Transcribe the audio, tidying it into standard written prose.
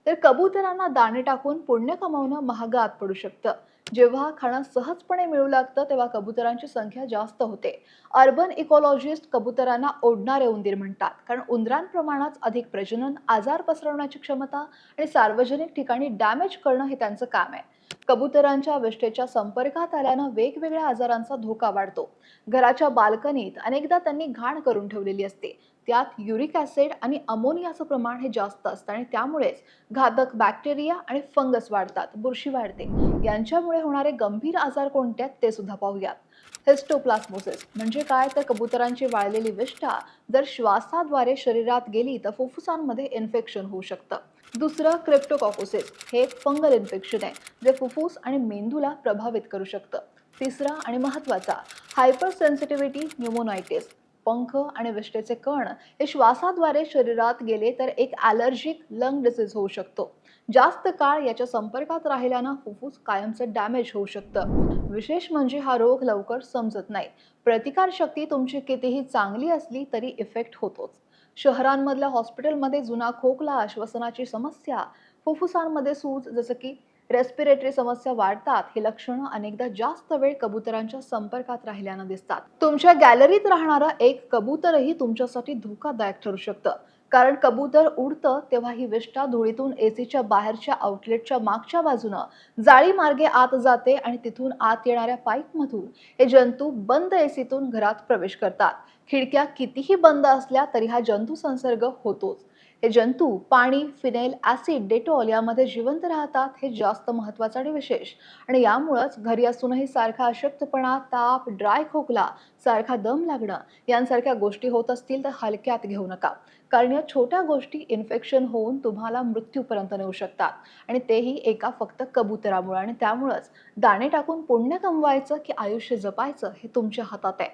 तर कबुतरांना दाणे टाकून पुण्य कमावणं महागात पडू शकतं. जेव्हा खाणं सहजपणे मिळू लागतं तेव्हा कबुतरांची संख्या जास्त होते. अर्बन इकॉलॉजिस्ट कबुतरांना ओढणारे उंदीर म्हणतात, कारण उंदरांप्रमाणेच अधिक प्रजनन, आजार पसरवण्याची क्षमता आणि सार्वजनिक ठिकाणी डॅमेज करणं हे त्यांचं काम आहे. कबुतरांच्या विष्ठेच्या संपर्कात आल्यानं वेगवेगळ्या आजारांचा धोका वाढतो. घराच्या बाल्कनीत अनेकदा त्यांनी घाण करून ठेवलेली असते. त्यात युरिक ऍसिड आणि अमोनियाचं प्रमाण हे जास्त असतं आणि त्यामुळेच घातक बॅक्टेरिया आणि फंगस वाढतात, बुरशी वाढते. यांच्यामुळे होणारे गंभीर आजार कोणते आहेत ते सुद्धा पाहूयात. हिस्टोप्लास्मोसिस म्हणजे काय, तर कबुतरांची वाळलेली विष्ठा जर श्वासाद्वारे शरीरात गेली तर फुफ्फुसांमध्ये इन्फेक्शन होऊ शकतं. दुसरं क्रिप्टोकॉकोसिस, हे एक फंगल इन्फेक्शन आहे जे फुफ्फुस आणि मेंदूला प्रभावित करू शकतं. तिसरा आणि महत्त्वाचा, हायपर सेन्सिटिव्हिटी न्यूमोनायटिस. पंख आणि विष्ठेचे कण हे श्वासाद्वारे शरीरात गेले तर एक ॲलर्जिक लंग डिसीज होऊ शकतो. जास्त काळ याच्या संपर्कात राहिल्यानं फुफ्फुस कायमचं डॅमेज होऊ शकतं. विशेष म्हणजे हा रोग लवकर समजत नाही. प्रतिकारशक्ती तुमची कितीही चांगली असली तरी इफेक्ट होतोच. शहरांमधल्या हॉस्पिटलमध्ये जुना खोकला, श्वसनाची समस्या, फुफ्फुसांमध्ये सूज जसं की रेस्पिरेटरी समस्या वाढतात. ही लक्षणं अनेकदा जास्त वेळ कबुतरांच्या संपर्कात राहिल्यानं दिसतात. तुमच्या गॅलरीत राहणारा एक कबूतरही तुमच्यासाठी धोकादायक ठरू शकतं. कारण कबूतर उडतं तेव्हा ही विष्ठा धुळीतून एसीच्या बाहेरच्या आउटलेटच्या मागच्या बाजूनं जाळी मार्गे आत जाते आणि तिथून आत येणाऱ्या पाईपमधून हे जंतू बंद एसीतून घरात प्रवेश करतात. खिडक्या कितीही बंद असल्या तरी हा जंतू संसर्ग होतोच. हे जंतू पाणी, फिनेल, ऍसिड, डेटॉल यामध्ये जिवंत राहतात, हे जास्त महत्त्वाचं आणि विशेष. आणि यामुळेच घरी असूनही सारखा अशक्तपणा, ताप, ड्राय खोकला, सारखा दम लागणं यांसारख्या गोष्टी होत असतील तर हलक्यात घेऊ नका. कारण या छोट्या गोष्टी इन्फेक्शन होऊन तुम्हाला मृत्यूपर्यंत नेऊ शकतात. आणि तेही एका फक्त कबुतरामुळे. आणि त्यामुळेच दाणे टाकून पुण्य कमवायचं की आयुष्य जपायचं हे तुमच्या हातात आहे.